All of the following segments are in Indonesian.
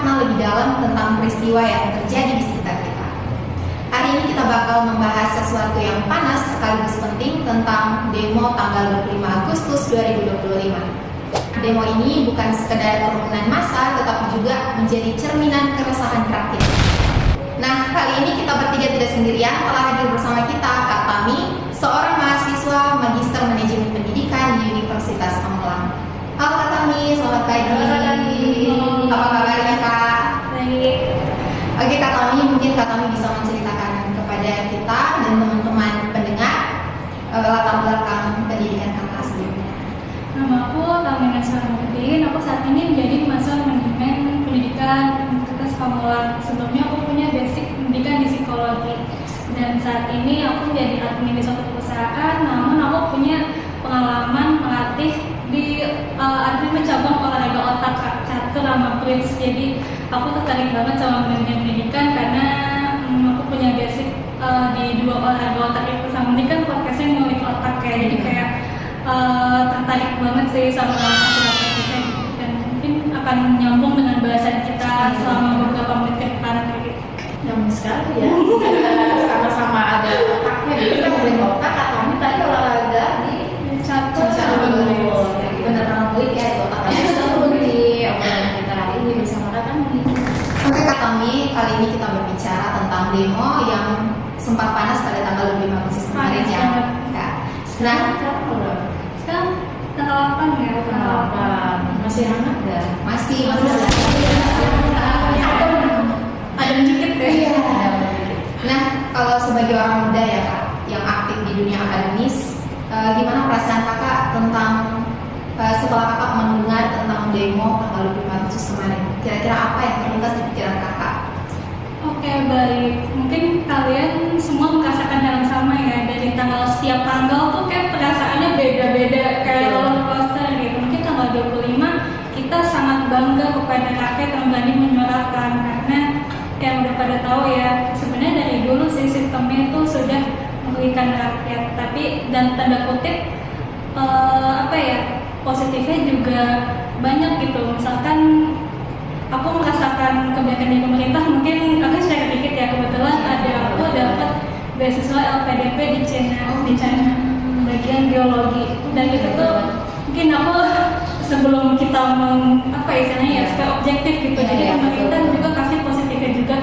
makna lebih dalam tentang peristiwa yang terjadi di sekitar kita. Hari ini kita bakal membahas sesuatu yang panas sekaligus penting tentang demo tanggal 25 Agustus 2025. Demo ini bukan sekedar kerumunan massa, tetapi juga menjadi cerminan keresahan rakyat. Nah, kali ini kita bertiga tidak sendirian, telah hadir bersama kita Kak Tami, seorang mahasiswa Magister Manajemen Pendidikan di Universitas Pamulang. Halo Kak Tami, selamat pagi. Apa kabarnya Kak? Baik. Oke Kak Tami, mungkin Kak Tami bisa menceritakan kepada kita dan teman-teman pendengar latar belakang pendidikan Kakak sebelumnya. Nama aku Tami Nasra Nurdin. Aku saat ini menjadi mahasiswa manajemen pendidikan Universitas Pamulang. Sebelumnya aku punya basic pendidikan di psikologi. Dan saat ini aku menjadi admin di suatu perusahaan. Namun aku punya pengalaman melatih di admin cabang olahraga otak catur sama bridge. Jadi aku tertarik banget sama manajemen pendidikan karena aku punya basic di dua olahraga otak itu. Sama ini kan podcastnya ngulik otak ya. Jadi kayak tertarik banget sih sama masyarakat kita dan mungkin akan nyambung dengan bahasan kita selama beberapa menit ke depan kayak gitu. Nyambung sekali ya. Sama-sama ada otaknya. Jadi kita ngomongin otak, Kak Tami tadi olahraga di Catur. benar-benar ngulik ya itu otaknya seru di obrolan kita hari ini bersama Kak Tami. Oke Kak Tami, kali ini kita berbicara tentang demo yang sempat panas pada tanggal 25 Agustus kemarin ya. Kak. Nah, Sekarang tanggal 8 ya? Masih hangat nggak? masih Ada dikit deh. Iya. Nah, kalau sebagai orang muda ya Kak, yang aktif di dunia akademis, gimana perasaan Kakak tentang setelah Kakak mendengar tentang demo tanggal 25 Agustus kemarin? Kira-kira apa yang terlintas di pikiran Kakak? Oke, baik. Mungkin kalian semua merasakan hal yang sama ya. Dari tanggal setiap tanggal tuh kayak perasaannya beda-beda kayak roller coaster gitu. Mungkin tanggal 25 kita sangat bangga kepada rakyat yang berani menyuarakan karena yang udah pada tahu ya sebenarnya dari dulu sih sistemnya itu sudah merugikan rakyat. Tapi dan tanda kutip positifnya juga banyak gitu. Misalkan aku merasakan kebijakan dari pemerintah, mungkin aku share dikit ya, kebetulan aku dapat beasiswa LPDP di China bagian biologi, dan itu tuh mungkin aku sebelum kita istilahnya supaya objektif gitu, jadi pemerintah juga kasih positifnya juga.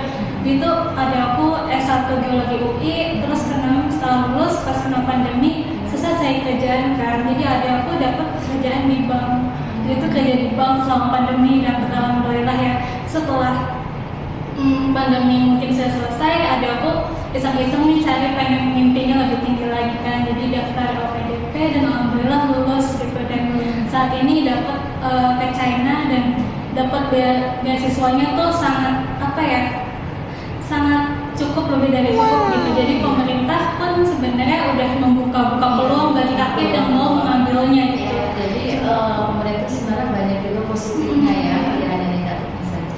Itu ada aku S1 geologi UI, terus setelah lulus pas kena pandemi susah cari kerjaan kan, jadi ada aku dapat kerjaan di bank. Itu kerja di bank selama pandemi dan alhamdulillah ya setelah pandemi mungkin sudah selesai, ada aku iseng-iseng nih cari pengen mimpinya lebih tinggi lagi kan, jadi daftar LPDP dan alhamdulillah lulus gitu. Dan saat ini dapat ke China dan dapat beasiswanya tuh sangat sangat cukup, lebih dari cukup gitu. Jadi pemerintah pun sebenarnya udah membuka peluang bagi rakyat yang mau mengambilnya gitu. Ya, jadi pemerintah sebenarnya banyak juga positifnya ya, tidak hanya negatifnya saja.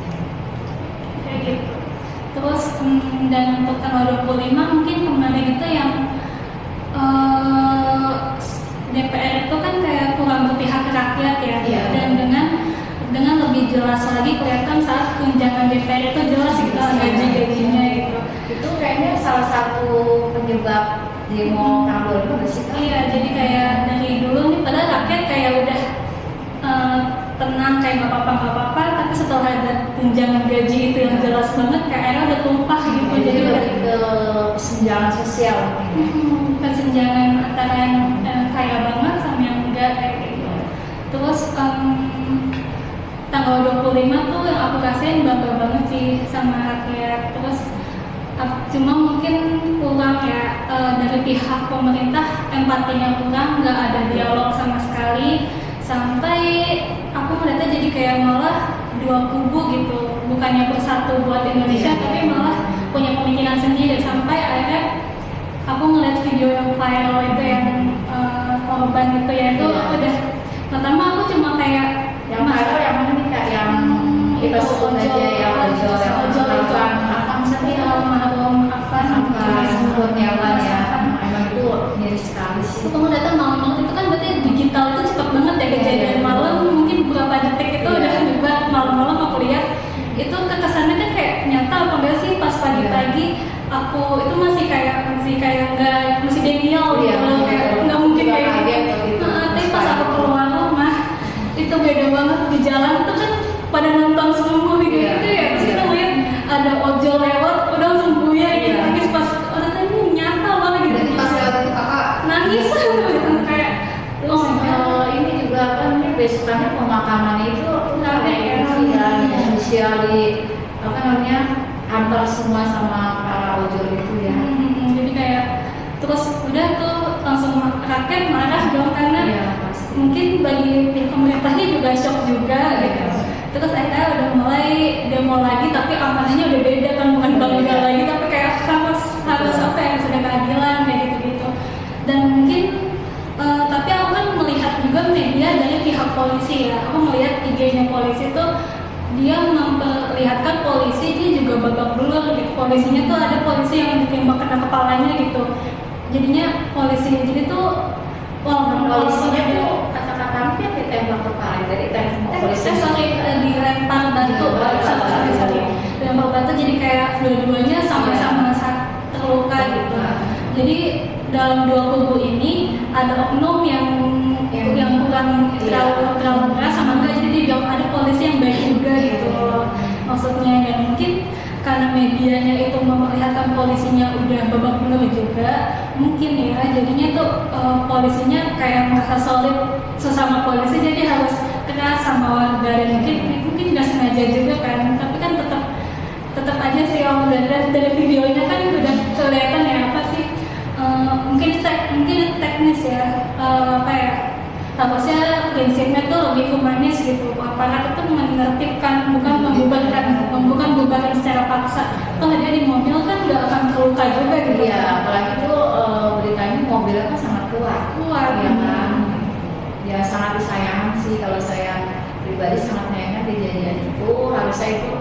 Kayak gitu. Terus dan untuk tanggal 25 mungkin kemarin itu yang DPR itu kan kayak kurang berpihak ke rakyat ya. Iya. Dan dengan lebih jelas lagi kelihatan saat tunjangan DPR itu jelas gitu gaji-gajinya gitu. Itu kayaknya salah satu penyebab demo tanggal 25 bersih. Iya, jadi kayak dari dulu nih padahal rakyat kayak udah tenang kayak nggak apa-apa, tapi setelah ada tunjangan gaji itu yang jelas banget kayak akhirnya udah tumpah gitu. Jadi udah ke kesenjangan sosial. kesenjangan antara yang kaya banget sama yang enggak kayak gitu. Terus tanggal 25 tuh yang aku rasain bangga banget sih sama rakyat. Terus cuma mungkin kurang ya dari pihak pemerintah, empatinya kurang, nggak ada dialog sama sekali, sampai aku melihatnya jadi kayak malah dua kubu gitu, bukannya bersatu buat Indonesia tapi malah punya pemikiran sendiri. Sampai akhirnya aku ngeliat video yang viral itu yang korban itu ya, itu aku udah pertama aku cuma kayak Yang viral yang mana nih Kak? Yang kita sebut aja yang ojol itu apa misalnya Maharum sebut nyawa ya. Emang itu miris sekali sih. Itu kamu datang malam-malam itu kan berarti digital itu cepat banget ya, kejadian malam mungkin beberapa detik itu udah juga malam-malam aku lihat itu pagi-pagi aku itu masih kayak nggak, masih denial gitu Iya, loh, kayak nggak mungkin juga kayak kaget gitu. gitu. Tapi pas aku keluar rumah itu beda banget. Di jalan tuh kan pada nonton semua video Iya, itu ya, terus kita iya. lihat ada ojol lewat udah langsung buyar gitu, Iya. nangis pas orang ini nyata banget gitu. Berarti pas lewat itu kakak Nangis gitu kayak oh my god. Ini juga apa nih, besokannya pemakaman itu Rame ya. sosial di apa namanya, antar semua sama para ojol itu ya. Jadi kayak terus udah tuh langsung rakyat marah dong, karena Iya, pasti. mungkin bagi pihak pemerintahnya juga shock juga gitu. Terus akhirnya udah mulai demo lagi, tapi amarahnya udah beda kan, bukan bangga lagi, tapi kayak harus apa ya, harus ada keadilan kayak gitu-gitu. Dan mungkin tapi aku kan melihat juga media dari pihak polisi ya. Aku melihat IG-nya polisi tuh dia memperlihatkan polisi dia juga babak belur gitu. Polisinya tuh ada polisi yang ditembak kena kepalanya gitu. Jadinya polisi jadi tuh Polisinya tuh kata-kata dia ditembak kepala, jadi tembak polisi. dilempar batu, sorry. Dilempar batu, jadi kayak dua-duanya sama-sama terluka gitu. Jadi dalam dua kubu ini ada oknum yang kurang terlalu keras sama enggak, jadi juga ada polisi yang baik juga gitu loh maksudnya. Dan mungkin karena medianya itu memperlihatkan polisinya udah babak belur juga, mungkin ya jadinya tuh polisinya kayak merasa solid sesama polisi, jadi harus keras sama warga. Dan mungkin nggak sengaja juga kan, tapi kan tetap aja sih om, dari videonya kan udah kelihatan ya apa sih, mungkin teknis ya, apa ya, harusnya prinsipnya tuh lebih humanis gitu. Aparat itu menertibkan, bukan membubarkan secara paksa. Toh dia di mobil kan nggak akan terluka juga gitu. Iya, apalagi tuh beritanya mobilnya kan sangat kuat, ya kan. Ya sangat disayangkan sih, kalau saya pribadi sangat menyayangkan kejadian itu. Harusnya itu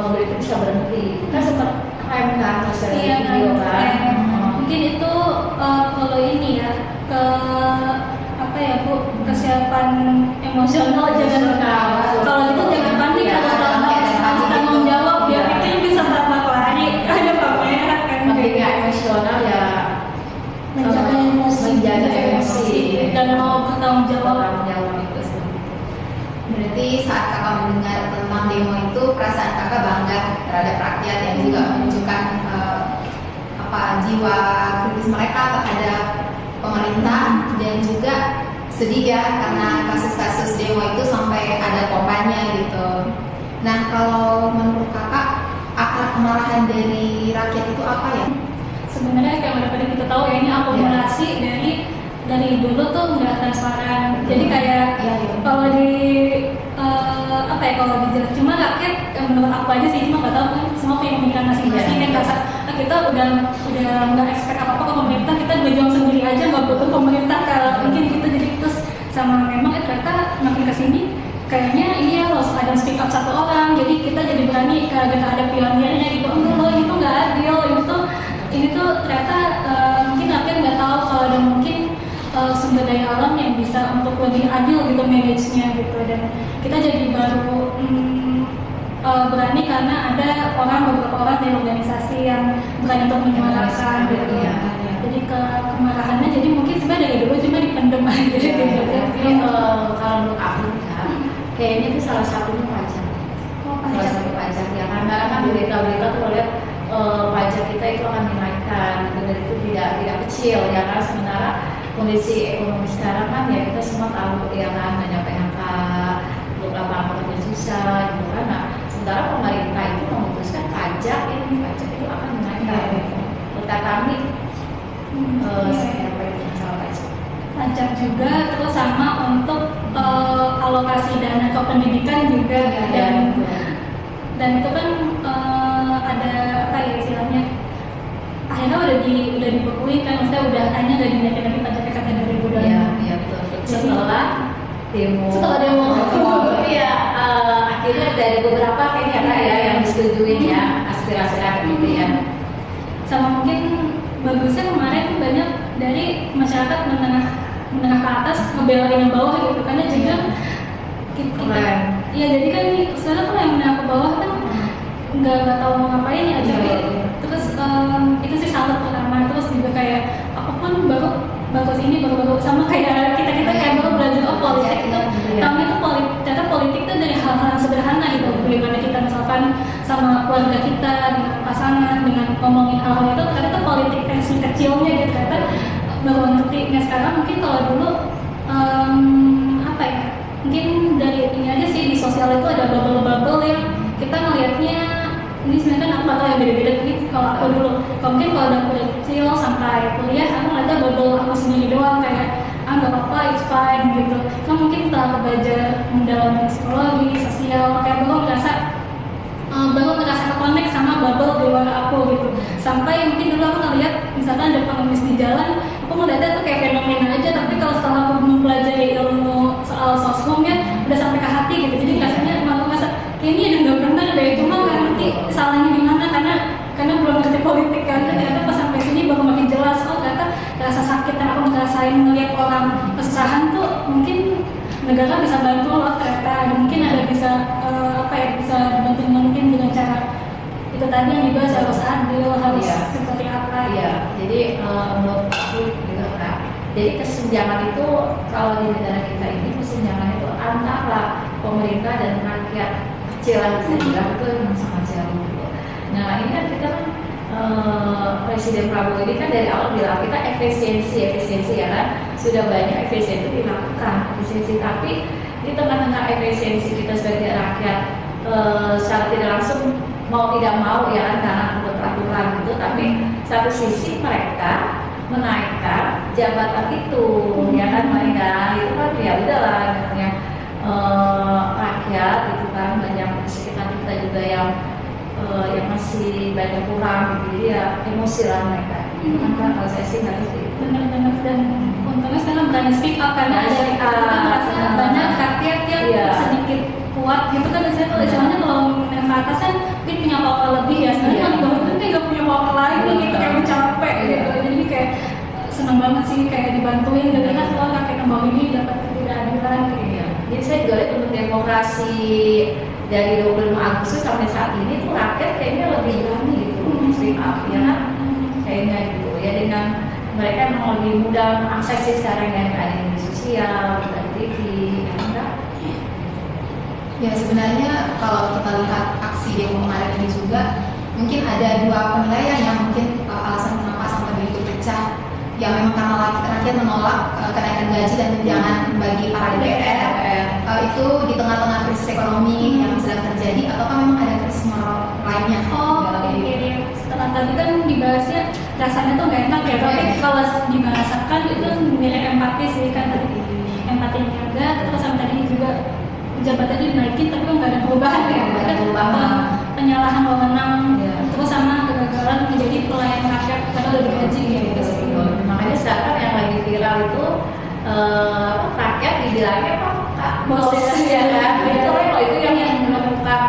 mobil itu bisa berhenti. Kita sempat rem kan, bisa Iya, video kan. mungkin itu kalau ini ya ke apa ya Bu, kesiapan emosional jangan, kalau gitu jangan panik, Ya, harus tanggung jawab, dia pikir bisa tabrak lari ada pameran kan. Tapi nggak emosional ya, Menjaga emosi dan mau bertanggung jawab. itu sih. berarti saat kakak mendengar tentang demo itu perasaan kakak bangga terhadap rakyat yang juga menunjukkan jiwa kritis mereka terhadap pemerintah, dan juga sedih ya karena kasus-kasus demo itu sampai ada korbannya gitu. Nah, kalau menurut kakak akar kemarahan dari rakyat itu apa ya? Sebenarnya kayak udah pada kita tahu ya, ini akumulasi dari dulu tuh nggak transparan. Jadi kayak kalau di apa ya, kalau dijelas cuma rakyat menurut aku aja sih, cuma nggak tahu kan semua punya pemikiran masing-masing kan. Rasa kita udah nggak expect apa ke pemerintah, kita berjuang sendiri aja, nggak butuh pemerintah kalau mungkin gitu. Jadi terus sama memang ternyata makin kesini kayaknya ini harus ada speak up satu orang, jadi kita jadi berani kalau ada pionirnya gitu. Enggak loh, itu nggak adil, ini tuh ternyata mungkin rakyat nggak tahu kalau ada mungkin sumber daya alam yang bisa untuk lebih adil gitu manage-nya gitu. Dan kita jadi baru berani karena ada beberapa orang dari organisasi yang berani untuk menyuarakan gitu. Jadi kemarahannya jadi mungkin sebenarnya dari dulu cuma dipendem aja gitu. Tapi kalau menurut aku kan, kayaknya itu salah satunya pajak. Salah satu pajak ya, karena kan berita-berita tuh lihat pajak kita itu akan dinaikkan, dan itu tidak kecil ya kan. Sementara kondisi ekonomi sekarang kan ya kita semua tahu ya kan, banyak PHK, untuk lapangan pekerjaan susah gitu kan. Nah, sementara pemerintah itu memutuskan pajak itu akan dinaikkan. Kota kami seperti itu masalah pajak juga, terus sama untuk alokasi dana ke pendidikan juga dan itu kan ada apa ya istilahnya, akhirnya udah dibekuin kan, maksudnya udah hanya udah dinaikin lagi pajaknya kata 2022. Iya betul. Setelah demo ya akhirnya dari beberapa kayaknya ada ya yang disetujui ya aspirasi rakyat gitu ya. Sama mungkin bagusnya kemarin tuh banyak dari masyarakat menengah ke atas ngebelain yang bawah gitu, karena juga kita ya jadi kan sekarang kan yang menengah ke bawah kan nggak tahu mau ngapain ya, tapi Iya. terus itu sih salut pertama. Terus juga kayak aku pun baru sama kayak kita kayak baru belajar politik itu. Kami tuh ternyata politik tuh dari hal-hal yang sederhana gitu, bagaimana kita misalkan sama keluarga kita, dengan pasangan, dengan ngomongin hal-hal itu, ternyata politik versi kecilnya gitu, ternyata baru ngerti. Nah sekarang mungkin kalau dulu apa ya, mungkin dari ini aja sih, di sosial itu ada bubble-bubble yang kita ngelihatnya ini sebenarnya kan aku bakal yang beda-beda gitu. Kalau aku dulu, mungkin kalau udah kuliah kecil sampai kuliah aku ngeliatnya bubble aku sendiri doang, kayak nggak apa-apa, it's fine gitu. Kan mungkin setelah aku belajar mendalami psikologi, sosial, kayak baru ngerasa connect sama bubble di luar aku gitu. Sampai mungkin dulu aku ngeliat misalkan ada pengemis di jalan, aku ngeliatnya tuh kayak fenomena aja, tapi kalau setelah aku mempelajari ilmu soal sosmed ya udah sampai ke hati gitu. Jadi rasanya malu ngerasa kayaknya ada nggak benar deh, cuma nggak ngerti salahnya di mana karena belum ngerti politik kan. Ternyata pas sampai sini baru makin jelas, oh ternyata rasa sakit yang aku ngerasain melihat orang kesusahan tuh mungkin negara bisa bantu loh ternyata. Mungkin ada bisa bisa dibantu mungkin dengan cara itu tadi yang dibahas, harus adil, harus seperti apa. Iya, jadi menurut aku juga Kak, jadi kesenjangan itu kalau di negara kita ini kesenjangan itu antara pemerintah dan rakyat kecil bisa dibilang itu memang sangat jauh gitu. Nah ini kan kita kan Presiden Prabowo ini kan dari awal bilang kita efisiensi ya kan, sudah banyak efisiensi itu dilakukan tapi di tengah-tengah efisiensi kita sebagai rakyat secara tidak langsung mau tidak mau ya kan, karena ada peraturan gitu, tapi satu sisi mereka menaikkan jabatan itu ya kan, mereka itu kan ya udahlah namanya rakyat itu kan, banyak sekitar kita juga yang masih banyak kurang gitu, ya emosi lah mereka itu kan kalau saya sih nggak seperti itu. Benar-benar, dan untungnya sekarang berani speak up karena kita merasa banyak rakyat yang sedikit kuat gitu kan. Biasanya tuh istilahnya kalau yang ke atas kan mungkin punya power lebih ya, sebenarnya yang di bawah itu kayak nggak punya power lain gitu, kayak capek gitu. Jadi kayak senang banget sih kayak dibantuin dan lihat kalau rakyat yang bawah ini dapat ketidakadilan gitu. Jadi saya juga lihat untuk demokrasi dari 25 Agustus sampai saat ini tuh rakyat kayaknya lebih berani gitu speak up ya kan, kayaknya gitu ya, dengan mereka memang lebih mudah mengakses sih sekarang ya, ada di sosial, di TV ya enggak? Ya sebenarnya kalau kita lihat aksi demo kemarin ini juga mungkin ada dua penilaian yang mungkin alasan kenapa sampai begitu pecah. Ya memang karena rakyat menolak kenaikan gaji dan tunjangan bagi para DPR itu di tengah-tengah krisis ekonomi yang sedang terjadi, ataukah memang ada krisis moral lainnya? Oke. Setelah tadi kan dibahasnya rasanya tuh nggak enak ya, tapi kalau dibahasakan itu mirip empati sih kan, tadi empati yang ada, terus sama tadi juga jabatannya dinaikin tapi nggak ada perubahan ya, penyalahan wewenang, terus sama kegagalan menjadi pelayan rakyat padahal udah digaji gitu sih. Makanya sekarang yang lagi viral itu rakyat dibilangnya Pak bos ya kan, itu yang menemukan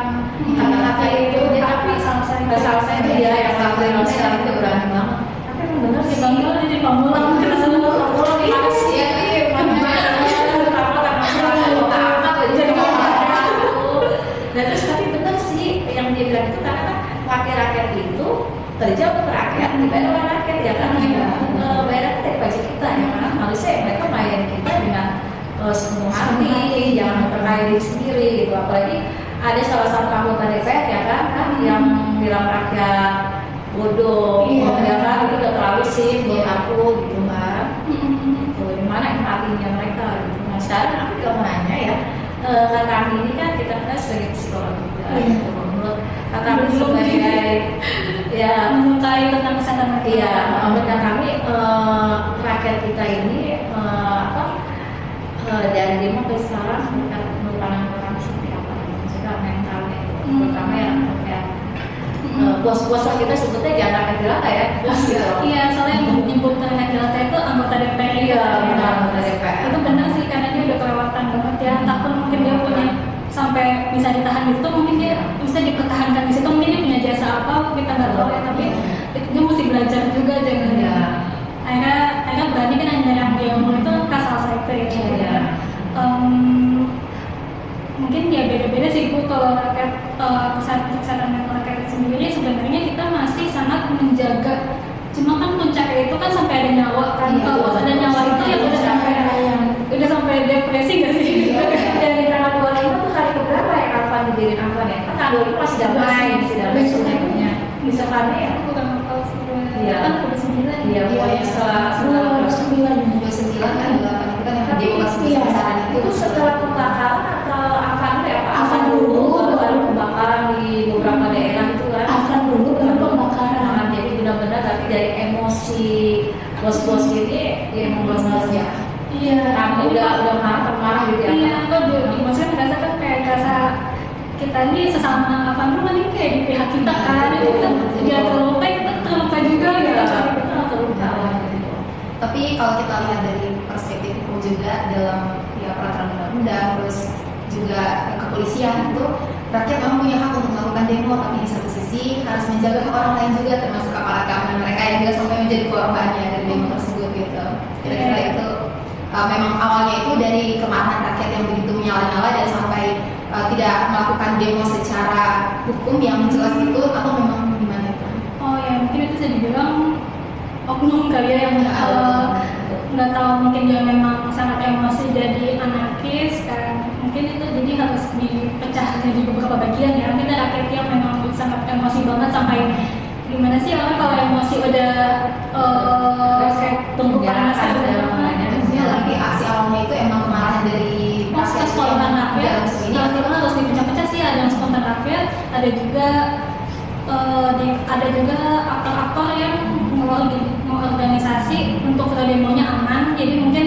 kata-kata itu, tapi saya dia yang viral sekarang itu berani banget. Tapi emang bener sih bang, kalau jadi pamulang kita semua pamulang itu sih ya, nah terus tapi bener sih yang dia bilang itu, karena kan wakil rakyat itu kerja untuk rakyat, dibayar oleh rakyat ya kan, bayar dari pajak kita ya kan, harusnya mereka bayar kita dengan sepenuh hati, jangan memperkaya diri sendiri gitu. Apalagi ada salah satu anggota DPR ya kan, yang bilang rakyat bodoh, ya kan, itu udah terlalu sih buat aku gitu kan. Gimana empatinya mereka gitu. Nah sekarang aku juga mau nanya ya, kata kami ini kan kita sebagai psikolog juga, menurut kata kami sebagai ya menyukai tentang kesehatan mental. Iya, menurut kami rakyat kita ini dari demo ke sekarang menurut pandangan kami seperti apa? Maksudnya mentalnya itu, terutama yang kayak bos-bos kita sebutnya jangan rakyat jelata ya, bos gitu. Iya, soalnya yang menyebut rakyat jelata itu anggota DPR. Iya, anggota DPR. Itu benar sih, karena dia udah kelewatan banget ya. Takut mungkin dia punya sampai bisa ditahan di situ, mungkin dia bisa dipertahankan di situ, mungkin dia punya jasa apa kita nggak tahu ya, tapi dia mesti belajar juga jangan ya. Akhirnya berani kan yang dia ngomong itu kasar saya ya. Mungkin ya beda-beda sih Bu kalau rakyat kesehatan mental rakyat Cuma kan puncaknya itu kan sampai ada nyawa kan. Iya, Kalau ada nyawa itu ya udah sampai depresi nggak sih? Dari tanggal 25 tuh hari keberapa ya Alvan dijadiin Alvan ya? Kan tanggal 25 masih damai sebenarnya. Misalkan ya, Aku udah hafal semua. Iya. Kan udah 9. iya pokoknya setelah 29 kan juga itu kan yang demo pas besaran itu setelah pembakaran atau Alvan ya Pak? Alvan dulu baru pembakaran di beberapa daerah itu kan? Alvan dulu baru pembakaran. Nah, jadi benar-benar tapi dari emosi bos-bos ini ya emang bos-bos ya. Iya. Kamu udah marah gitu ya? Iya, kok maksudnya merasa kan kayak rasa kita ini sesama Alvan rumah nih kayak di pihak kita kan, itu kan dia terlupa, kita terlupa juga gitu. Tapi kalau kita lihat dari perspektif hukum juga dalam ya peraturan undang-undang terus juga kepolisian itu rakyat memang punya hak untuk melakukan demo, tapi di satu sisi harus menjaga hak orang lain juga termasuk aparat keamanan mereka yang juga sampai menjadi korbannya dari demo tersebut gitu. Kira-kira itu memang awalnya itu dari kemarahan rakyat yang begitu menyala-nyala dan sampai tidak melakukan demo secara hukum yang jelas itu atau memang gimana itu? Oh ya, mungkin itu bisa dibilang oknum kali ya yang nggak tahu, mungkin dia memang sangat emosi jadi anarkis kan, mungkin itu jadi harus dipecah jadi beberapa bagian ya. Mungkin ada rakyat yang memang sangat emosi banget sampai gimana sih orang kalau emosi udah tunggu panas Lagi aksi awalnya itu emang kemarahan dari rakyat, spontan rakyat. Nah, kita harus dipecah-pecah sih, ada yang spontan rakyat, ada juga aktor-aktor yang mengorganisasi untuk demonya aman. Jadi mungkin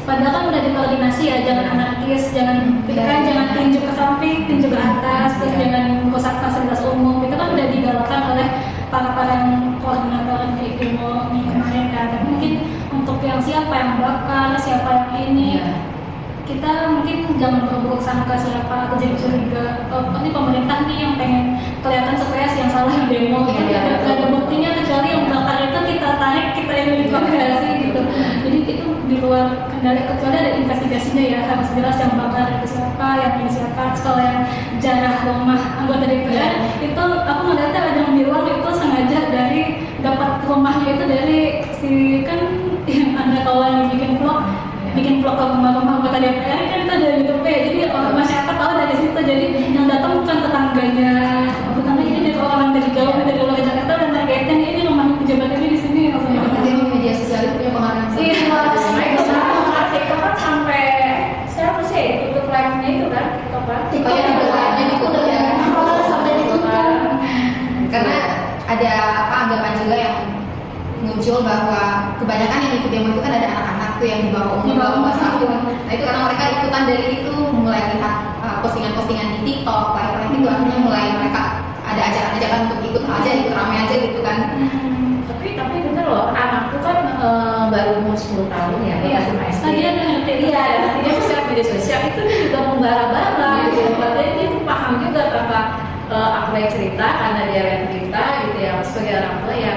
padahal kan udah dikoordinasi ya, jangan anarkis, jangan tinju ke samping, tinju ke atas, terus jangan merusak fasilitas umum. Itu kan udah digalakkan oleh para yang koordinator di demo kemarin kan. Tapi mungkin untuk yang siapa yang bakar, siapa yang ini, kita mungkin jangan berburuk sangka siapa atau jadi curiga. Ini pemerintah nih yang pengen kelihatan supaya yang salah yang demo. Gak ada buktinya kecuali yang bakar itu kita tarik, kita yang dikonversi gitu. Jadi itu di luar kendali, kecuali ada investigasinya ya, harus jelas yang bakar itu siapa, yang ini siapa. Kalau yang jarah rumah anggota DPR itu aku melihatnya ada yang bilang itu sengaja dari dapat rumahnya itu dari si kan yang ada kawan yang bikin vlog ke rumah-rumah anggota DPR kan itu dari YouTube ya, jadi orang masyarakat tahu dari situ. Jadi yang datang bukan tetangganya, jadi dari orang dari jauh dari luar Jakarta dan targetnya ini rumah pejabat ini di sini langsung. Jadi media sosial itu punya pengaruh. Iya, itu kan sampai siapa sih tutup live-nya itu kan, Live-nya ditutup ya. Sampai ditutup. Karena ada anggapan juga yang muncul bahwa kebanyakan yang ikut demo itu kan ada anak-anak tuh yang di bawah umur 18 tahun. Nah itu karena mereka ikutan dari itu, mulai lihat postingan-postingan di TikTok, live itu akhirnya mulai mereka ada ajakan-ajakan untuk ikut ramai aja gitu kan. Tapi bener loh, anakku kan baru umur 10 tahun ya, masih SD. Dia ngerti. Iya, dia share media sosial itu dia juga membara-bara gitu. Padahal dia tuh paham juga tanpa aku yang cerita karena dia yang cerita gitu ya, sebagai orang tua ya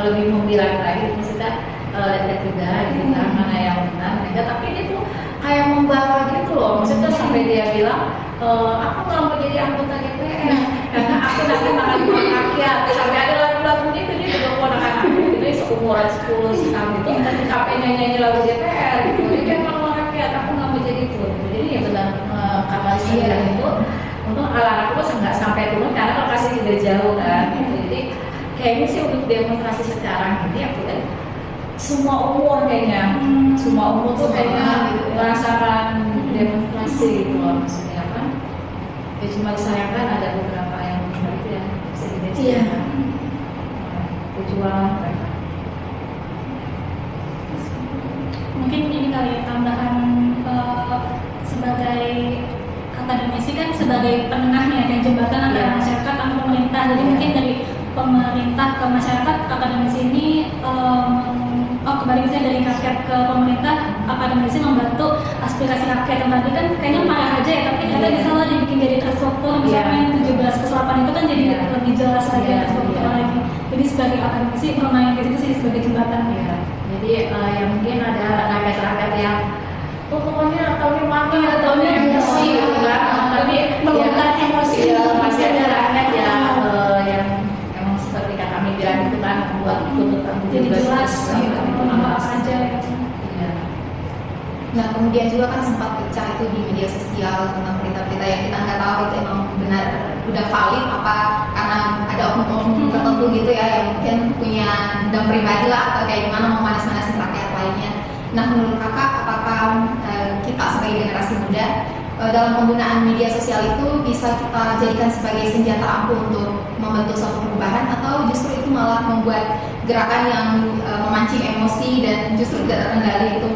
lebih membilang lagi maksudnya lihat juga gitu kan mana yang benar enggak, tapi dia tuh kayak membara gitu loh, maksudnya sampai dia bilang aku nggak mau jadi anggota DPR karena aku nanti makan uang rakyat, sampai ada lagu-lagunya itu dia juga mau anak-anak gitu seumuran 10 tahun itu sampai nyanyi lagu DPR gitu, dia mau uang rakyat, aku nggak mau jadi itu. Jadi ya benar kata dia itu untuk anak aku nggak sampai turun karena lokasi juga jauh kan gitu. Jadi kayaknya sih untuk demonstrasi sekarang ini aku kan semua umur kayaknya, semua umur tuh kayaknya merasakan demonstrasi gitu loh, maksudnya apa? Ya cuma disayangkan ada beberapa yang itu ya bisa dideteksi. Perjuangan mereka. Mungkin ini kali ya tambahan sebagai akademisi kan sebagai penengahnya dan jembatan antara masyarakat sama pemerintah. Jadi mungkin dari pemerintah ke masyarakat, akademisi ini kebaliknya dari rakyat ke pemerintah, akademisi membantu aspirasi rakyat. Yang tadi kan kayaknya marah aja ya, tapi ternyata bisa lah dibikin jadi terstruktur. Misalnya yang 17 ke 8 itu kan jadi lebih jelas lagi terstruktur lagi. Jadi sebagai akademisi bermain di situ sih sebagai jembatan. Jadi yang mungkin ada rakyat-rakyat yang pokoknya tahunnya mati tahunnya emosi gitu kan, tapi meluapkan emosi. Masih ada rakyat yang emang seperti kata kami bilang itu kan kemudian juga kan sempat pecah itu di media sosial tentang berita-berita yang kita nggak tahu itu emang benar udah valid apa karena ada oknum-oknum tertentu gitu ya yang mungkin punya dendam pribadi lah atau kayak gimana mau manas-manasin rakyat lainnya. Nah menurut kakak apakah kita sebagai generasi muda dalam penggunaan media sosial itu bisa kita jadikan sebagai senjata ampuh untuk membentuk suatu perubahan atau justru itu malah membuat gerakan yang memancing emosi dan justru tidak terkendali itu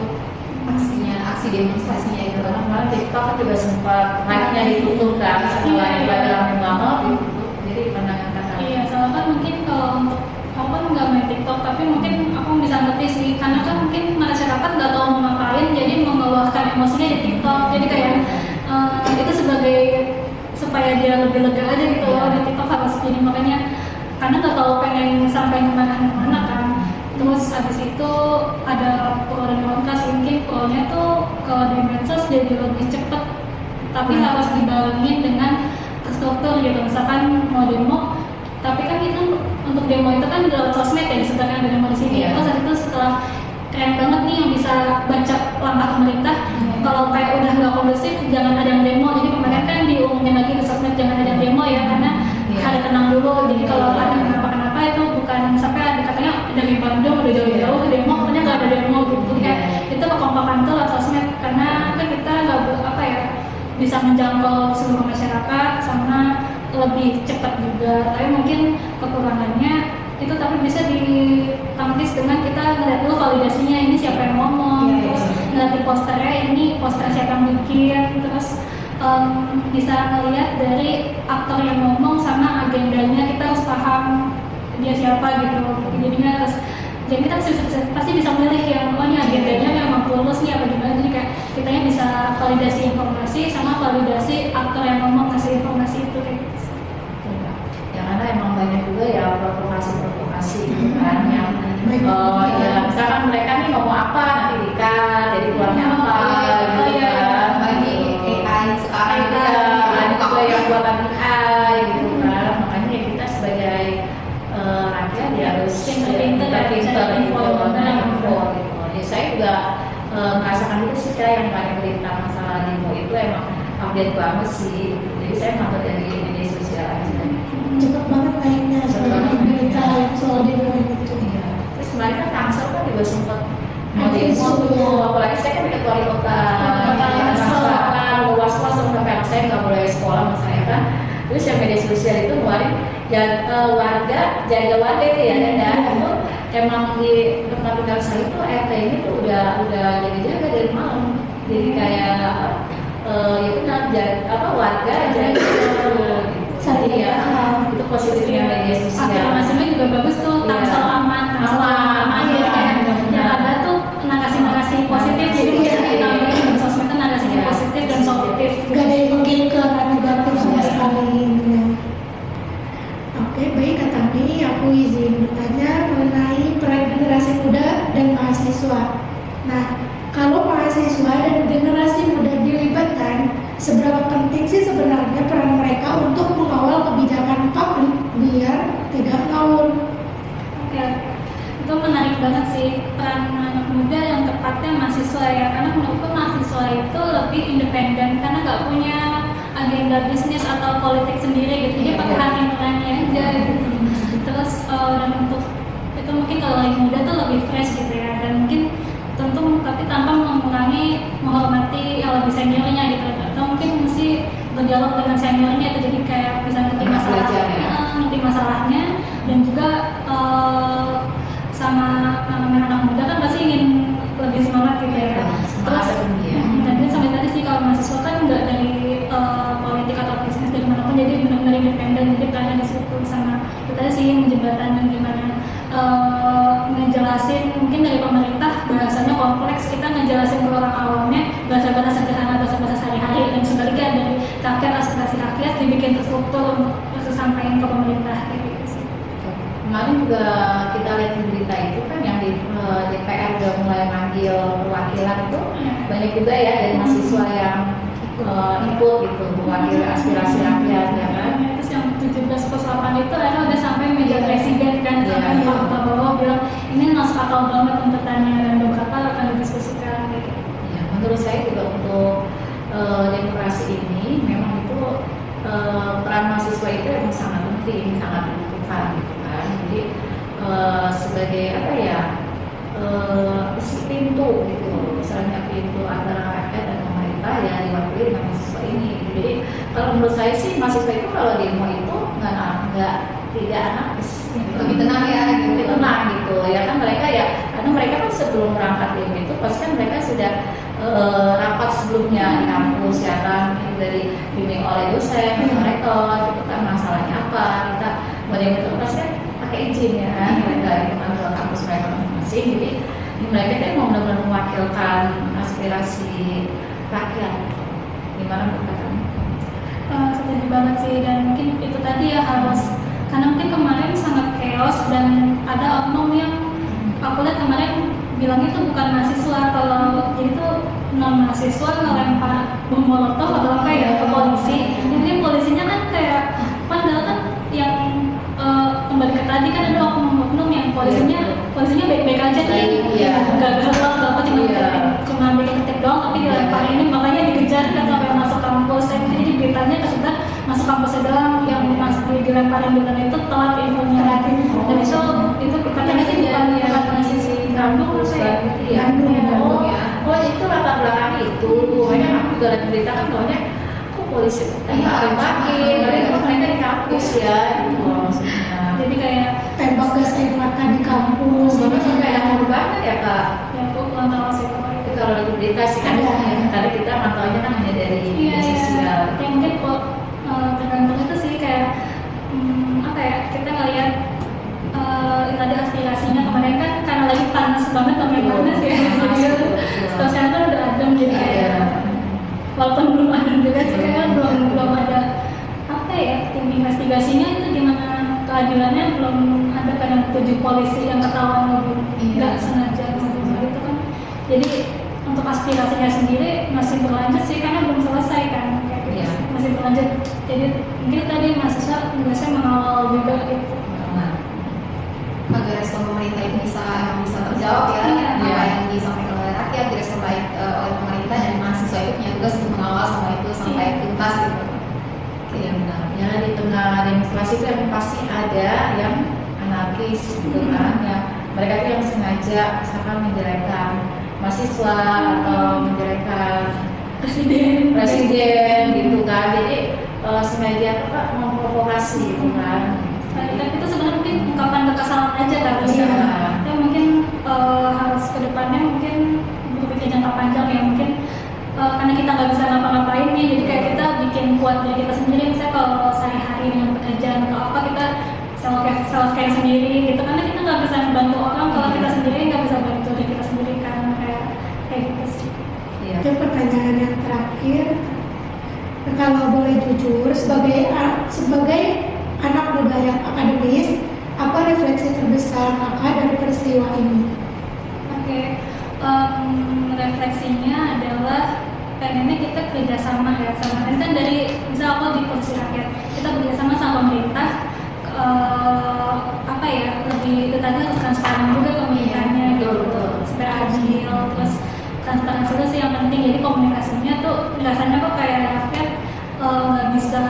aksi demonstrasinya itu. Karena TikTok kan juga sempat like-nya ditutup kan setelah ibadah rame banget ditutup. Jadi pandangan kakak. Iya, soalnya kan mungkin kalau untuk aku kan nggak main TikTok, tapi mungkin aku bisa ngerti sih, karena kan mungkin masyarakat nggak tahu mau ngapain, jadi mengeluarkan emosinya di TikTok. Jadi kayak itu sebagai supaya dia lebih lega aja gitu loh di TikTok harus jadi makanya karena nggak tahu pengen sampai kemana kan. Terus habis itu ada pro dan kontra sih, mungkin pro-nya tuh kalau di medsos jadi lebih cepet, tapi harus dibarengin dengan terstruktur gitu. Misalkan mau demo, tapi kan itu untuk demo itu kan lewat sosmed ya, misalkan ada demo di sini. Terus habis itu setelah keren banget nih yang bisa baca langkah pemerintah. Kalau kayak udah nggak kondusif, jangan ada yang demo. Jadi kemarin kan diumumin lagi di sosmed jangan ada yang demo ya, karena hari tenang dulu. Jadi kalau ada kenapa-kenapa itu bukan sampai ada katanya dari Bandung udah jauh-jauh ke demo, punya nggak ada demo gitu. Jadi kayak itu kekompakan tuh lewat sosmed, karena kan kita nggak bisa menjangkau seluruh masyarakat sama lebih cepat juga. Tapi mungkin kekurangannya itu tapi bisa ditangkis dengan kita ngeliat dulu validasinya ini siapa yang ngomong, terus ngeliat di posternya ini poster siapa yang bikin, terus bisa ngeliat dari aktor yang ngomong sama agendanya, kita harus paham dia siapa gitu. Jadinya harus jadi kita pasti bisa milih yang ini agendanya memang lulus nih apa gimana. Jadi kayak kitanya bisa validasi informasi sama validasi aktor yang ngomong ngasih informasi itu kayak gitu. Karena emang banyak juga ya provokasi gitu kan yang ya misalkan mereka nih ngomong apa nanti dikat jadi keluarnya apa gitu kan bagi AI sekarang ada juga yang buatan AI gitu kan. Makanya ya kita sebagai rakyat ya harus pintar gitu. Ya saya juga merasakan itu sih yang paling berita masalah demo itu emang update banget sih. Jadi saya nonton dari media sosial aja. Cepet banget naiknya soal berita soal demo itu. Terus kemarin kan Tangsel kan juga sempat mau demo tuh, apalagi saya kan dekat wali kota, luas-luas sampai anak saya nggak boleh sekolah sama saya kan. Terus yang media sosial itu ngeluarin warga jaga warga itu ya, dan itu emang di tempat tinggal saya itu RT ini tuh udah jaga dari malam. Jadi kayak ya benar warga jaga jadi ya itu positifnya media sosial. Afirmasinya juga bagus tuh, Tangsel aman, Tangsel aman ya. Yang ada tuh narasi positif, jadi kita di sosmed kan narasinya positif dan positif. Gak ada yang mungkin ke arah negatif sama sekali. Oke, baik Kak Tami, aku izin bertanya mengenai peran generasi muda dan mahasiswa. Nah, kalau mahasiswa dan generasi muda dilibatkan, seberapa penting sih sebenarnya peran mereka untuk mengawal kebijakan publik biar tidak ngawur? Oke, itu menarik banget sih peran anak muda yang tepatnya mahasiswa ya, karena menurutku mahasiswa itu lebih independen karena nggak punya agenda bisnis atau politik sendiri gitu, jadi pakai hati nurani aja gitu. Terus dan untuk itu mungkin kalau yang muda tuh lebih fresh gitu ya, dan mungkin tentu tapi tanpa menghormati yang lebih seniornya gitu, atau mungkin mesti berdialog dengan seniornya itu, jadi kayak bisa ngerti masalahnya dan juga sama anak muda kan pasti ingin lebih semangat gitu ya. Terus dan sampai tadi sih kalau mahasiswa kan nggak dari politik atau bisnis dari manapun, jadi benar-benar independen, jadi perannya di situ sama kita sih menjembatani gimana ngejelasin mungkin dari pemerintah bahasanya kompleks, kita ngejelasin ke orang awamnya bahasa-bahasa sederhana, bahasa-bahasa sehari-hari, dan sebaliknya dari rakyat aspirasi rakyat dibikin terstruktur untuk sampaikan ke pemerintah gitu sih. Kemarin juga kita lihat di berita itu kan yang di DPR udah mulai manggil perwakilan itu banyak juga ya dari mahasiswa yang ikut gitu mewakili aspirasi rakyat ya kan. Terus yang 17+8 itu akhirnya udah sampai meja presiden kan, sampai Pak Prabowo bilang ini masuk akal banget untuk tanya dan beberapa akan didiskusikan gitu. Ya, menurut saya demokrasi ini memang itu peran mahasiswa itu memang sangat penting, sangat dibutuhkan gitu kan. Jadi sebagai apa ya, pintu gitu, misalnya pintu antara rakyat dan pemerintah ya diwakili dengan mahasiswa ini. Jadi kalau menurut saya sih mahasiswa itu kalau demo itu tidak anarkis, Lebih tenang ya, gitu. lebih tenang gitu ya kan, mereka ya karena mereka kan sebelum berangkat demo itu pasti kan mereka sudah rapat sebelumnya di kampus ya kan, dari bimbing oleh dosen atau rektor gitu kan, masalahnya apa, kita mau demo itu pasti kan pakai izin ya kan, mereka itu kan ke kampus mereka masing-masing. Jadi mereka itu mau benar-benar mewakilkan aspirasi rakyat. Gimana menurut kamu? Setuju banget sih, dan mungkin itu tadi ya harus, karena mungkin kemarin sangat chaos dan ada oknum yang aku lihat kemarin bilang itu bukan mahasiswa, kalau jadi itu non mahasiswa ngelempar bom molotov atau apa ya ke polisi. Jadi polisinya kan kayak padahal kan yang kembali ke tadi kan ada oknum yang polisinya baik-baik aja nih, nggak galak nggak apa, cuma bikin ketik doang tapi dilempar ini, makanya dikejar kan sampai masuk kampus. Jadi beritanya kesebar masuk kampusnya doang, yang dilemparin bulan itu telat infonya. Dan itu katanya sih bukan mahasiswa Bandung ya. Oh itu latar belakang itu, makanya aku juga lihat berita kan bahwa kok polisi tembakin, mereka di kampus ya, gitu maksudnya. Jadi kayak Tembak gas air mata di kampus. Jadi sampai yang korbannya ya kak. ya aku kurang tahu sih kalau itu. Kalau di berita sih kan, karena kita mantaunya kan hanya dari media sosial. Ya mungkin kok tergantung itu sih, kayak apa ya, kita ngelihat ada aspirasinya kemarin kan karena lagi panas banget, panas ya, jadi sekarang kan udah adem, jadi kayak walaupun belum ada juga sih, kayak belum ada apa ya, tim investigasinya itu gimana keadilannya belum ada, kadang 7 polisi yang ketahuan nggak sengaja membunuh itu kan. Jadi untuk aspirasinya sendiri masih berlanjut sih, karena belum selesai kan, kayak gitu. Masih berlanjut. Jadi mungkin tadi mahasiswa biasanya mengawal juga gitu. Agar respon pemerintah itu bisa terjawab ya, apa yang disampaikan oleh rakyat, direspon baik oleh pemerintah, dan mahasiswa itu punya tugas untuk mengawal semua itu sampai tuntas gitu. Oke, yang benar. Ya di tengah demonstrasi itu yang pasti ada yang anarkis gitu kan, yang mereka itu yang sengaja misalkan menjelekkan mahasiswa atau menjelekkan presiden gitu kan, jadi sengaja apa memprovokasi gitu kan. Tapi itu sebenarnya mungkin ungkapan kekesalan aja kan, ya mungkin harus kedepannya mungkin untuk pikir jangka panjang ya, mungkin karena kita nggak bisa ngapa-ngapain nih, jadi kayak kita bikin kuat diri kita sendiri. Misalnya kalau sehari-hari dengan pekerjaan atau apa, kita self care sendiri gitu, karena kita nggak bisa membantu orang kalau kita sendiri nggak bisa bantu diri kita sendiri kan, kayak gitu sih. Itu pertanyaan yang terakhir, kalau boleh jujur sebagai anak muda yang akademis, apa refleksi terbesar kakak dari peristiwa ini? Oke, refleksinya adalah pengennya kita kerjasama ya, sama kan dari misal aku di posisi rakyat, kita kerjasama sama pemerintah, apa ya, lebih itu tadi harus transparan juga pemerintahnya gitu, supaya adil, terus transparansi itu sih yang penting. Jadi komunikasinya tuh rasanya kok kayak rakyat nggak bisa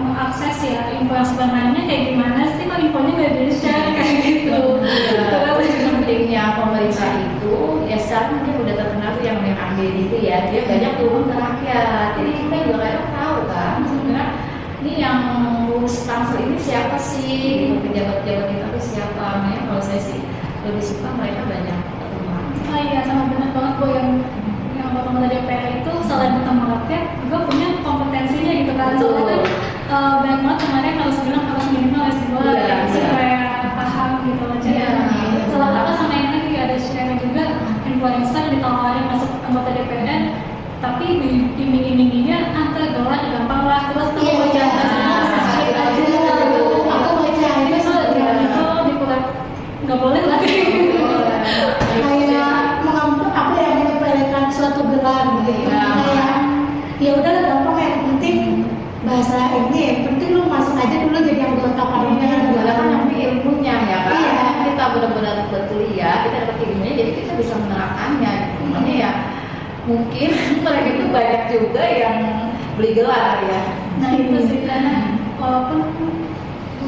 mengakses ya info yang sebenarnya kayak gimana sih, kok infonya nggak di share kayak gitu. Terus pentingnya pemerintah itu ya sekarang mungkin udah terkenal tuh yang ambil itu ya, dia banyak turun ke rakyat, jadi kita juga kadang tahu kan sebenarnya ini yang ngurus tangsel ini siapa sih gitu, pejabat-pejabat kita tuh siapa. Makanya kalau saya sih lebih suka mereka banyak ketemu. Oh iya, sama benar banget Bu, yang anggota DPR itu selain ketemu rakyat juga punya kompetensinya gitu kan. Soalnya kan banyak banget kemarin harus bilang harus minimal S2 supaya paham gitu loh. Salah satu sama yang lagi ada share juga, influencer ditawarin masuk anggota DPR, tapi diiming-iminginya gelar gampang lah, terus tuh baca aja Aku baca ini itu dikurang, nggak boleh lah kayak apa ya, menyepelekan suatu gelar gitu. Kayak ya udah gampang, yang penting bahasa ini, yang penting lu masuk aja dulu jadi anggota parlemen. Kan nanti ilmunya ya kan, kita benar-benar betul ya, kita dapat ilmunya jadi kita bisa menerapkannya. Makanya ya mungkin mereka itu banyak juga yang beli gelar ya. Nah itu sih, karena walaupun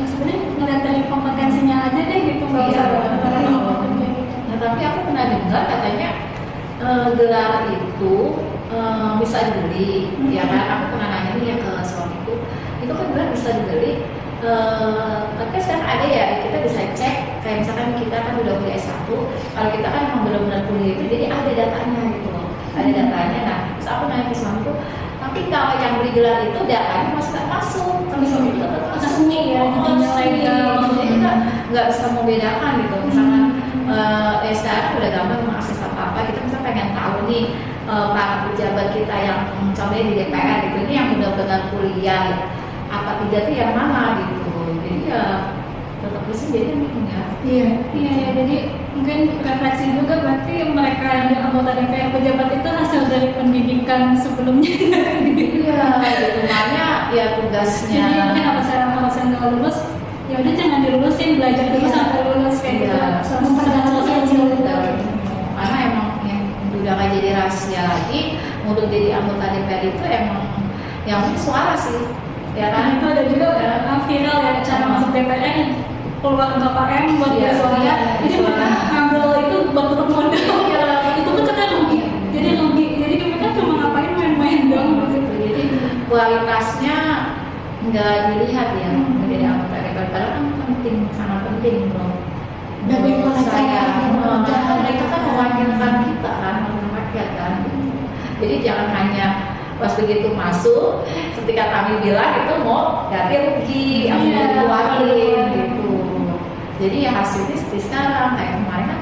sebenarnya ngeliat dari kompetensinya aja deh gitu, nggak usah dari apapun kayak gitu. Nah, tapi aku pernah dengar katanya gelar itu bisa dibeli, ya kan? Aku pernah nanya nih ya ke suamiku, itu kan gelar bisa dibeli. Tapi sekarang ada ya, kita bisa cek kayak misalkan kita kan udah kuliah S1, kalau kita kan memang benar-benar kuliah itu jadi ada datanya gitu loh, ada datanya. Nah terus aku nanya ke suamiku, tapi kalau yang beli gelar itu datanya masuk, tapi suami itu tetap masuk Resmi ya, jadinya legal. jadi kita nggak bisa membedakan gitu. Misalkan sekarang udah gampang mengakses apa kita bisa pengen tahu nih para pejabat kita yang contohnya di DPR gitu, ini yang benar-benar kuliah apa tidak tuh yang mana gitu. Jadi ya tetap pusing jadi ya. Iya. Iya ya, jadi mungkin refleksi juga berarti mereka yang anggota DPR pejabat itu hasil dari pendidikan sebelumnya. Iya, gitu. Makanya ya tugasnya. Jadi mungkin kalau saya nggak lulus, ya udah jangan dilulusin, belajar dulu sampai lulus kayak gitu. Memperdalam skill juga. Karena emang yang udah nggak jadi rahasia lagi, untuk jadi anggota DPR itu emang yang suara sih, ya kan? Itu ada juga viral ya cara masuk DPR, keluar berapa M buat Iya, suara. iya, Jadi suara. mereka ngambil itu buat tutup modal. Itu kan karena rugi. Jadi rugi. Jadi mereka cuma ngapain main-main doang gitu. Jadi kualitasnya nggak dilihat ya menjadi anggota DPR, padahal kan penting, sangat penting loh. Bagaimana Saya, cara mereka kan mewakilkan kita kan, mewakilkan rakyat kan. Jadi jangan hanya pas begitu masuk, ketika kami bilang itu mau ganti rugi, yang Iya, diwakilin gitu. Jadi ya hasilnya seperti sekarang, kayak kemarin kan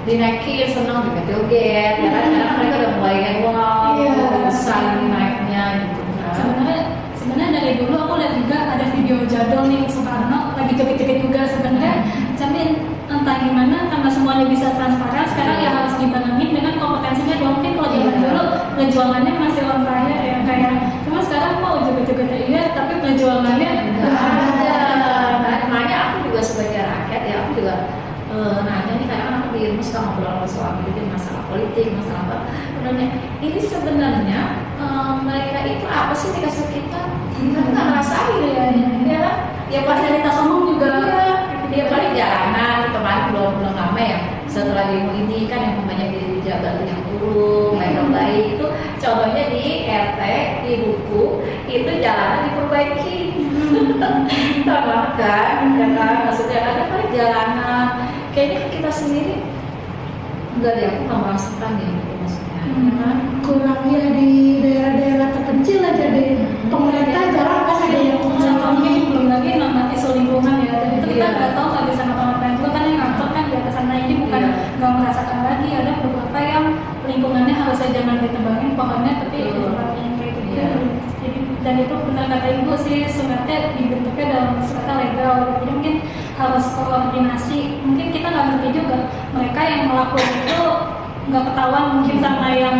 dinaikin senang juga joget, ya kan? Karena mereka udah mulai kayak wow, Iya. besar naiknya gitu kan. Sebenarnya dari dulu aku lihat juga ada video jadul nih Soekarno lagi joget-joget juga sebenarnya. Tapi entah gimana karena semuanya bisa transparan sekarang ya harus dibarengin dengan kompetensinya dong. Mungkin kalau zaman dulu perjuangannya masih on fire ya kayak, cuma sekarang kok joget-jogetnya iya tapi perjuangannya Nggak ada. Nah, makanya aku juga sebagai rakyat ya, aku juga nanya nih, karena aku di rumah suka ngobrol sama suami gitu masalah politik, masalah apa. Sebenarnya ini sebenarnya mereka itu apa sih dikasih kita? Kita nggak ngerasain ya, ya kan? Ya fasilitas umum juga. Dia paling jalanan kemarin belum lama ya. Setelah demo ini kan yang banyak di jabat yang turun, yang baik itu contohnya di RT di buku itu jalanan diperbaiki. Tambah kan, ya kan? Maksudnya ada paling jalanan. Kayaknya kita sendiri enggak deh, aku nggak merasakan ya gitu maksudnya. Ya kan? kurang ya di daerah-daerah terpencil aja deh. Pemerintah jarang kan ada yang sama mungkin belum lagi nama isu lingkungan ya. Dan itu kita Iya. nggak tahu nggak bisa ngapa-ngapain juga kan yang ngatur kan di atas sana ini bukan Iya. nggak merasakan lagi ada beberapa yang lingkungannya harusnya jangan ditebangin pohonnya tapi Betul. ditebangin kayak gitu. Iya. Jadi dan itu benar kata ibu sih suratnya dibentuknya dalam suratnya legal. Jadi mungkin harus koordinasi. Mungkin kita nggak ngerti juga mereka yang melakukan itu nggak ketahuan mungkin sama yang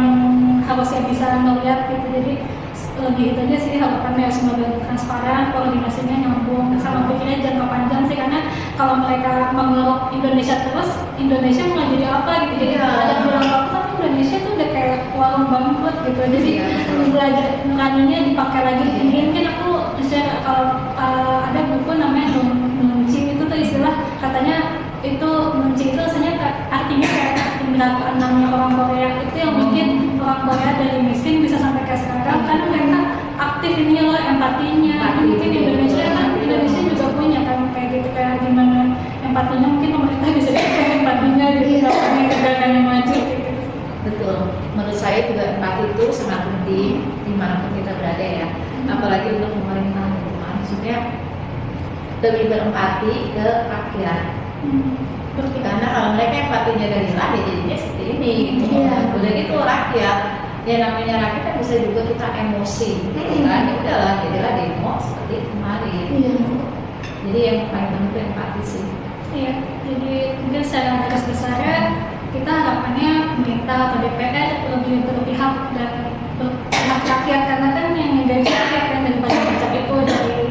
harusnya bisa melihat gitu. Jadi lebih itu aja sih harapannya semoga transparan, koordinasinya nyambung sama pikirnya jangka panjang sih karena kalau mereka mengeruk Indonesia terus Indonesia mau jadi apa gitu. Jadi Iya. ada bilang apa kan Indonesia tuh udah kayak warung bangkrut gitu. Jadi Iya, betul. belajar nuraninya dipakai lagi. Ini mungkin aku share kalau ada buku namanya Nunci itu tuh istilah katanya itu Nunci itu rasanya artinya kayak indera keenamnya orang Korea itu yang bikin orang Korea dari miskin bisa sampai kayak sekarang karena mereka aktif ininya loh empatinya. Mungkin Indonesia juga punya kan kayak gitu kayak gimana empatinya mungkin pemerintah bisa kayak empatinya gitu kalau pengen gerakannya maju gitu. Betul. Menurut saya juga empati itu sangat penting dimanapun kita berada ya. Apalagi untuk pemerintah gitu kan. Maksudnya lebih berempati ke rakyat. Karena kalau mereka empatinya dari lah ya jadinya seperti ini gitu. Iya. Udah gitu rakyat, ya namanya rakyat kan bisa juga kita emosi gitu kan. Ya udahlah jadilah demo seperti kemarin. Iya. Jadi yang paling penting itu empati sih. Iya, jadi mungkin secara garis besarnya kita harapannya pemerintah atau DPR lebih berpihak dan berpihak rakyat karena kan yang gaji rakyat kan daripada pajak itu dari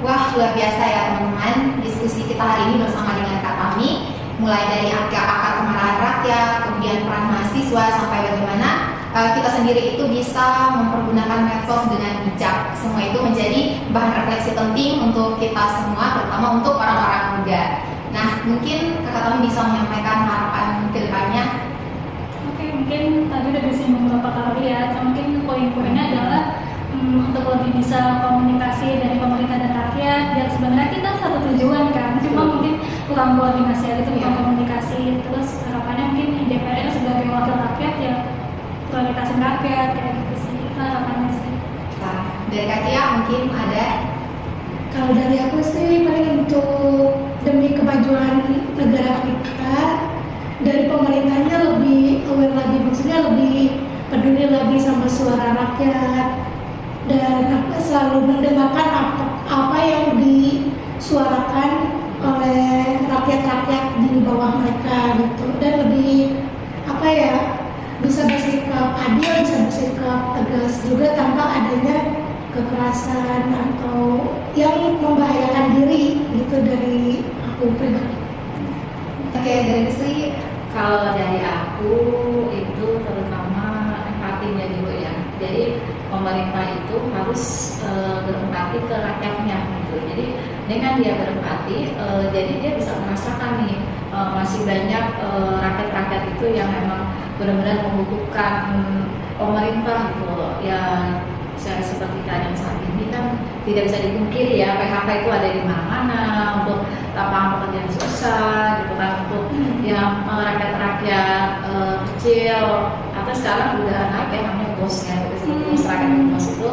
Wah, luar biasa ya teman-teman. Diskusi kita hari ini bersama dengan Kak Tami, mulai dari akar kemarahan rakyat, kemudian peran mahasiswa, sampai bagaimana kita sendiri itu bisa mempergunakan medsos dengan bijak. Semua itu menjadi bahan refleksi penting untuk kita semua, terutama untuk orang-orang muda. Nah, mungkin kakak kami bisa menyampaikan harapan ke depannya. Oke, mungkin tadi udah disinggung beberapa kali ya. Mungkin poin-poinnya adalah untuk lebih bisa komunikasi dari pemerintah dan rakyat. Dan sebenarnya kita satu tujuan kan, cuma mungkin kurang koordinasi aja tentang komunikasi. Terus harapannya mungkin di DPR sebagai wakil rakyat ya prioritasin rakyat kayak gitu sih. Itu harapannya sih. Nah, dari Kak Tia mungkin ada. Kalau dari aku sih paling untuk demi kemajuan negara kita, dari pemerintahnya lebih aware lagi, maksudnya lebih peduli lagi sama suara rakyat dan selalu mendengarkan apa yang disuarakan oleh rakyat-rakyat di bawah mereka gitu, dan lebih bisa bersikap adil, bisa bersikap tegas juga tanpa adanya kekerasan atau yang membahayakan diri gitu dari aku pribadi. Oke, dari Sri. Kalau dari aku itu terutama empatinya dulu ya. Jadi pemerintah itu harus berempati ke rakyatnya gitu. Jadi dengan dia berempati, jadi dia bisa merasakan nih masih banyak rakyat-rakyat itu yang memang benar-benar membutuhkan pemerintah gitu. Ya seperti keadaan saat ini kan tidak bisa dipungkiri ya, PHK itu ada di mana-mana, untuk lapangan pekerjaan susah gitu kan, untuk yang rakyat-rakyat kecil atau sekarang udah naik ya namanya bosnya gitu, masyarakat bos itu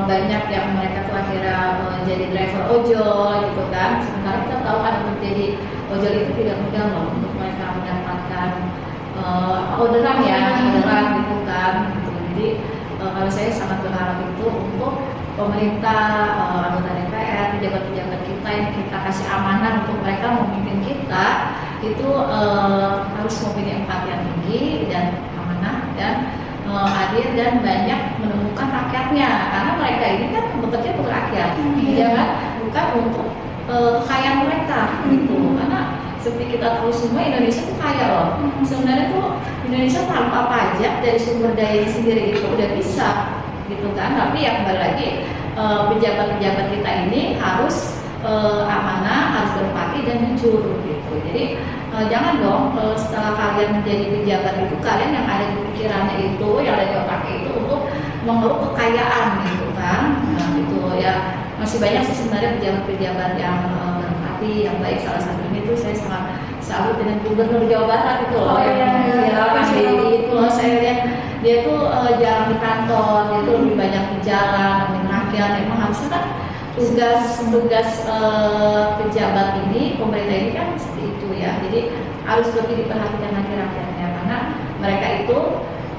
banyak yang mereka tuh akhirnya jadi driver ojol gitu kan. Sementara kita tahu kan untuk jadi ojol itu tidak mudah loh untuk mereka mendapatkan orderan gitu kan gitu. Jadi kalau saya sangat berharap itu untuk pemerintah, anggota DPR, pejabat-pejabat kita yang kita kasih amanah untuk mereka memimpin kita itu harus mempunyai empati yang tinggi dan amanah dan adil dan banyak menemukan rakyatnya, karena mereka ini kan bekerja untuk rakyat, ya kan, bukan untuk kekayaan mereka gitu. Karena seperti kita tahu semua Indonesia itu kaya loh. Sebenarnya tuh Indonesia tanpa pajak dari sumber daya sendiri itu udah bisa gitu kan. Tapi ya kembali lagi pejabat-pejabat kita ini harus amanah, harus berempati dan jujur gitu. Jadi jangan dong setelah kalian menjadi pejabat itu kalian yang ada di pikirannya itu, yang ada di otaknya itu untuk mengeruk kekayaan gitu kan. Nah, gitu ya. Masih banyak sih sebenarnya pejabat-pejabat yang yang baik. Salah satunya itu saya sangat salut dengan Gubernur Jawa Barat itu loh, itu loh, saya lihat dia tuh jarang di kantor, dia tuh lebih banyak di jalan nemenin rakyat. Emang harusnya kan tugas pejabat ini, pemerintah ini kan seperti itu ya. Jadi harus lebih diperhatikan lagi rakyatnya, karena mereka itu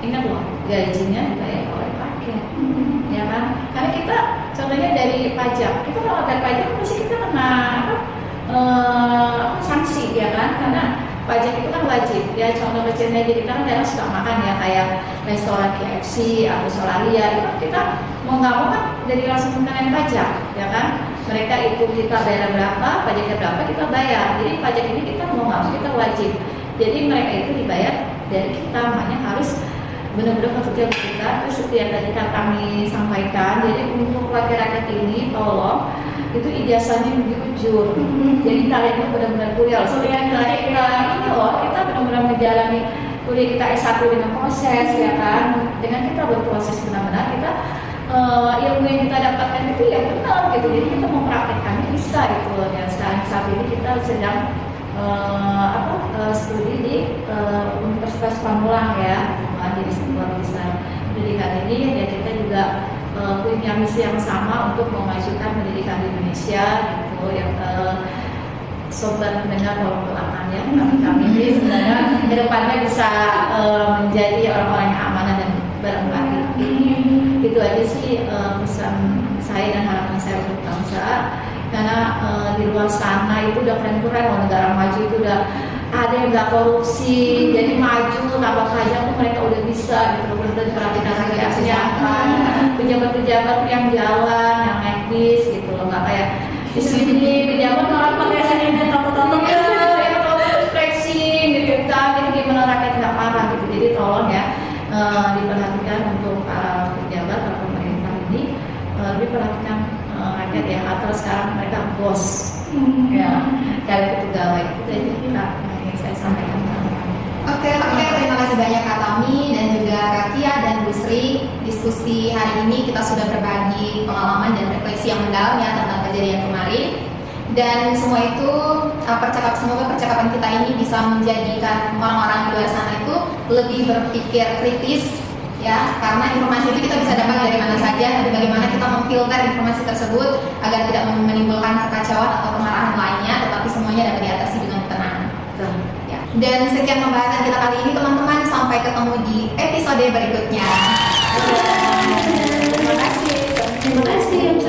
ingat loh gajinya dibayar oleh rakyat, ya kan? Karena kita contohnya dari pajak, kita kalau bayar pajak pasti kita kena sanksi ya kan, karena pajak itu kan wajib ya. Contoh kecilnya jadi kita kan daerah suka makan ya, kayak restoran KFC atau Solaria, itu kan kita mau nggak mau kan jadi langsung mengenai pajak ya kan. Mereka itu kita bayar berapa, pajaknya berapa kita bayar, jadi pajak ini kita mau nggak mau kita wajib, jadi mereka itu dibayar dari kita, makanya harus benar-benar bekerja untuk kita. Terus seperti yang tadi kami sampaikan, jadi untuk wakil rakyat ini tolong itu ijazahnya jujur. Jadi kalian itu benar-benar kuliah. Seperti yang tadi kita ini loh, kita benar-benar menjalani kuliah kita S1 dengan proses ya kan. Dengan kita berproses benar-benar kita ilmu yang kita dapatkan itu yang benar gitu. Jadi kita mempraktekkannya bisa gitu. Dan sekarang saat ini kita sedang studi di Universitas Pamulang ya. Jadi sebuah besar pendidikan ini ya, kita juga punya misi yang sama untuk memajukan pendidikan di Indonesia gitu. Yang sobat mendengar kalau doakan ya, kami ini sebenarnya kedepannya bisa menjadi orang-orang yang amanah dan berempati. Itu aja sih pesan saya dan harapan saya untuk bangsa. Karena di luar sana itu udah keren-keren, negara maju itu udah ada yang nggak korupsi, jadi maju tambah pajak tuh mereka udah bisa gitu. Bener-bener perhatikan rakyatnya kan, pejabat-pejabat yang jalan, yang naik bis gitu loh, nggak kayak di sini pejabat malah pakai SNM tato-tato yang flexing gitu kan. Jadi gimana rakyat nggak parah gitu. Jadi tolong ya minimarket ya, atau sekarang mereka bos ya, kalian pegawai. Itu aja kita yang saya sampaikan. Oke, terima kasih banyak Kak Tami dan juga Kak Kia dan Bu Sri. Diskusi hari ini kita sudah berbagi pengalaman dan refleksi yang mendalam ya tentang kejadian kemarin. Dan semua itu semoga percakapan kita ini bisa menjadikan orang-orang di luar sana itu lebih berpikir kritis ya, karena informasi itu kita bisa dapat dari mana saja, tapi bagaimana kita memfilter informasi tersebut agar tidak menimbulkan kekacauan atau kemarahan lainnya, tetapi semuanya dapat diatasi dengan tenang. Ya. Dan sekian pembahasan kita kali ini teman-teman, sampai ketemu di episode berikutnya. Terima kasih. Terima kasih.